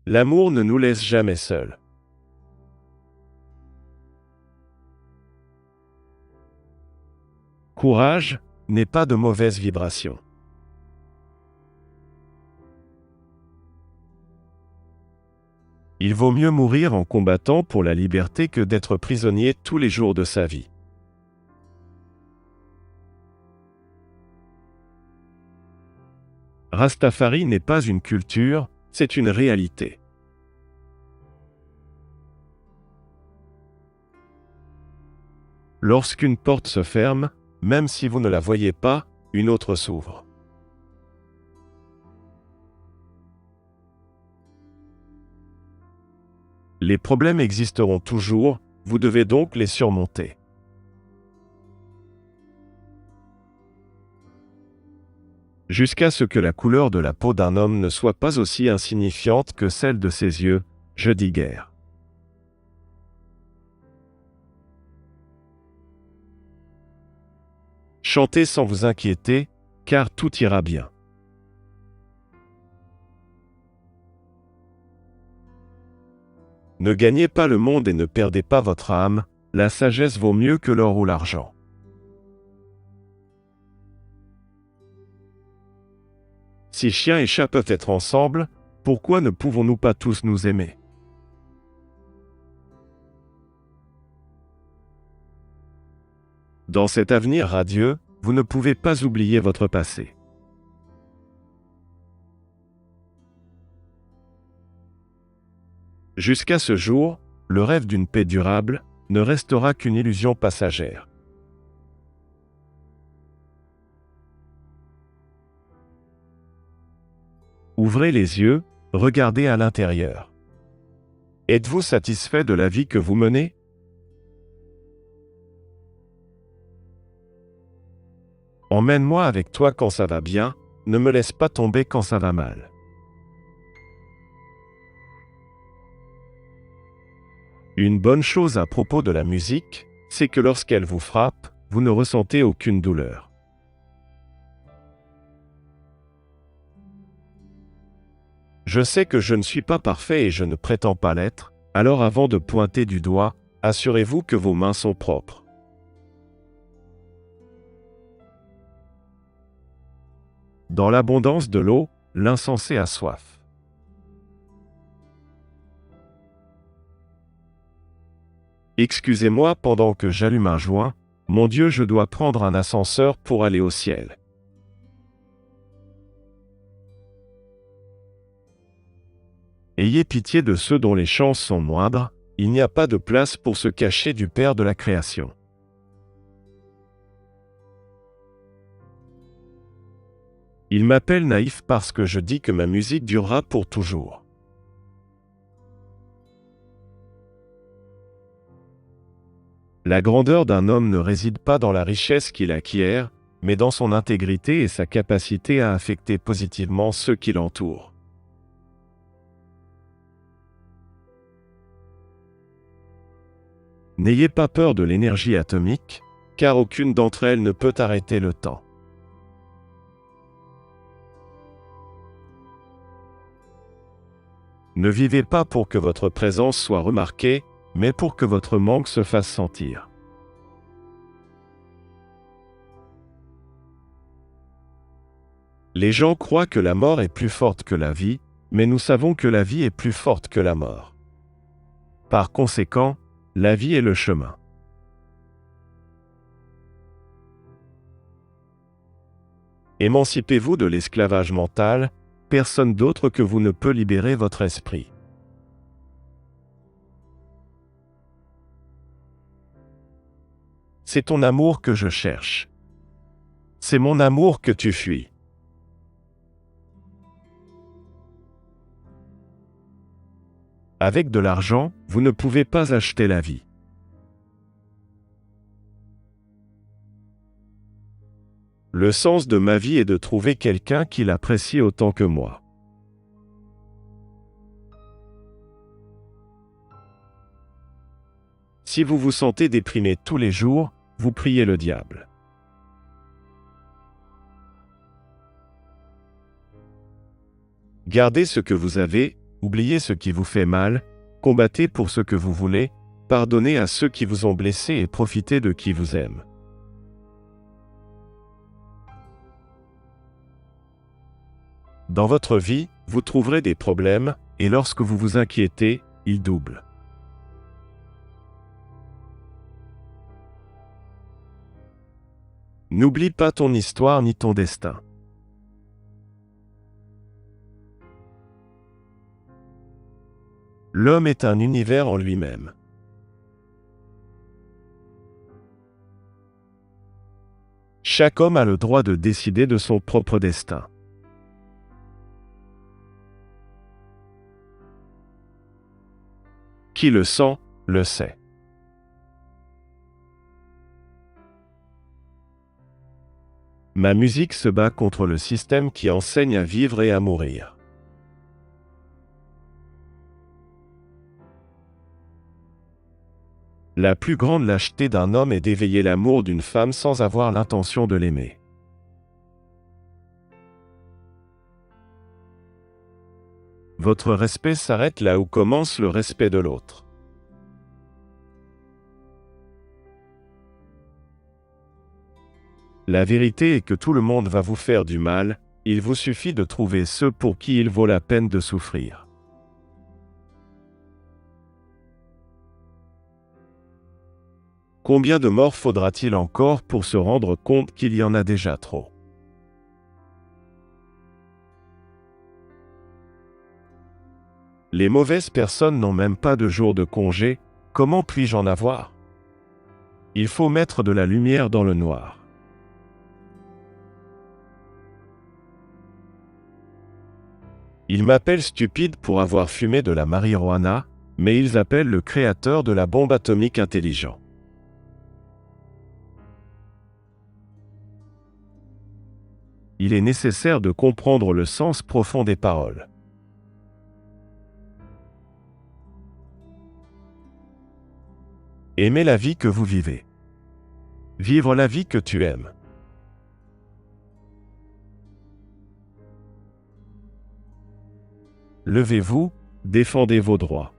L'amour ne nous laisse jamais seuls. Courage n'est pas de mauvaise vibration. Il vaut mieux mourir en combattant pour la liberté que d'être prisonnier tous les jours de sa vie. Rastafari n'est pas une culture, c'est une réalité. Lorsqu'une porte se ferme, même si vous ne la voyez pas, une autre s'ouvre. Les problèmes existeront toujours, vous devez donc les surmonter. Jusqu'à ce que la couleur de la peau d'un homme ne soit pas aussi insignifiante que celle de ses yeux, je dis guère. Chantez sans vous inquiéter, car tout ira bien. Ne gagnez pas le monde et ne perdez pas votre âme, la sagesse vaut mieux que l'or ou l'argent. Si chien et chat peuvent être ensemble, pourquoi ne pouvons-nous pas tous nous aimer? Dans cet avenir radieux, vous ne pouvez pas oublier votre passé. Jusqu'à ce jour, le rêve d'une paix durable ne restera qu'une illusion passagère. Ouvrez les yeux, regardez à l'intérieur. Êtes-vous satisfait de la vie que vous menez? Emmène-moi avec toi quand ça va bien, ne me laisse pas tomber quand ça va mal. Une bonne chose à propos de la musique, c'est que lorsqu'elle vous frappe, vous ne ressentez aucune douleur. Je sais que je ne suis pas parfait et je ne prétends pas l'être, alors avant de pointer du doigt, assurez-vous que vos mains sont propres. Dans l'abondance de l'eau, l'insensé a soif. Excusez-moi pendant que j'allume un joint, mon Dieu, je dois prendre un ascenseur pour aller au ciel. Ayez pitié de ceux dont les chances sont moindres, il n'y a pas de place pour se cacher du Père de la création. Il m'appelle naïf parce que je dis que ma musique durera pour toujours. La grandeur d'un homme ne réside pas dans la richesse qu'il acquiert, mais dans son intégrité et sa capacité à affecter positivement ceux qui l'entourent. N'ayez pas peur de l'énergie atomique, car aucune d'entre elles ne peut arrêter le temps. Ne vivez pas pour que votre présence soit remarquée, mais pour que votre manque se fasse sentir. Les gens croient que la mort est plus forte que la vie, mais nous savons que la vie est plus forte que la mort. Par conséquent, la vie est le chemin. Émancipez-vous de l'esclavage mental, personne d'autre que vous ne peut libérer votre esprit. C'est ton amour que je cherche. C'est mon amour que tu fuis. Avec de l'argent, vous ne pouvez pas acheter la vie. Le sens de ma vie est de trouver quelqu'un qui l'apprécie autant que moi. Si vous vous sentez déprimé tous les jours, vous priez le diable. Gardez ce que vous avez, Oubliez ce qui vous fait mal, combattez pour ce que vous voulez, pardonnez à ceux qui vous ont blessé et profitez de qui vous aime. Dans votre vie, vous trouverez des problèmes, et lorsque vous vous inquiétez, ils doublent. N'oublie pas ton histoire ni ton destin. L'homme est un univers en lui-même. Chaque homme a le droit de décider de son propre destin. Qui le sent, le sait. Ma musique se bat contre le système qui enseigne à vivre et à mourir. La plus grande lâcheté d'un homme est d'éveiller l'amour d'une femme sans avoir l'intention de l'aimer. Votre respect s'arrête là où commence le respect de l'autre. La vérité est que tout le monde va vous faire du mal, il vous suffit de trouver ceux pour qui il vaut la peine de souffrir. Combien de morts faudra-t-il encore pour se rendre compte qu'il y en a déjà trop? Les mauvaises personnes n'ont même pas de jour de congé, comment puis-je en avoir? Il faut mettre de la lumière dans le noir. Ils m'appellent stupide pour avoir fumé de la marijuana, mais ils appellent le créateur de la bombe atomique intelligent. Il est nécessaire de comprendre le sens profond des paroles. Aimez la vie que vous vivez. Vivre la vie que tu aimes. Levez-vous, défendez vos droits.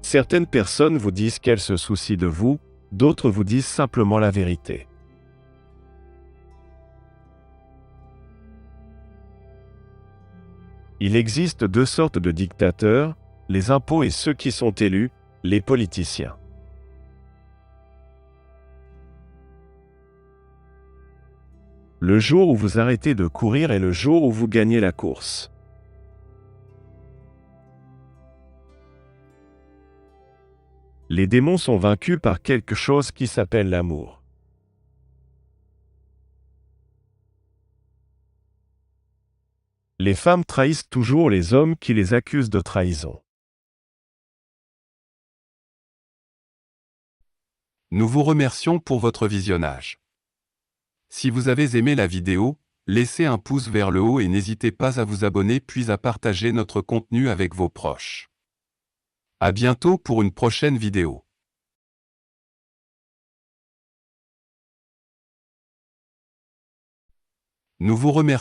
Certaines personnes vous disent qu'elles se soucient de vous, d'autres vous disent simplement la vérité. Il existe deux sortes de dictateurs, les impôts et ceux qui sont élus, les politiciens. Le jour où vous arrêtez de courir est le jour où vous gagnez la course. Les démons sont vaincus par quelque chose qui s'appelle l'amour. Les femmes trahissent toujours les hommes qui les accusent de trahison. Nous vous remercions pour votre visionnage. Si vous avez aimé la vidéo, laissez un pouce vers le haut et n'hésitez pas à vous abonner puis à partager notre contenu avec vos proches. À bientôt pour une prochaine vidéo. Nous vous remercions.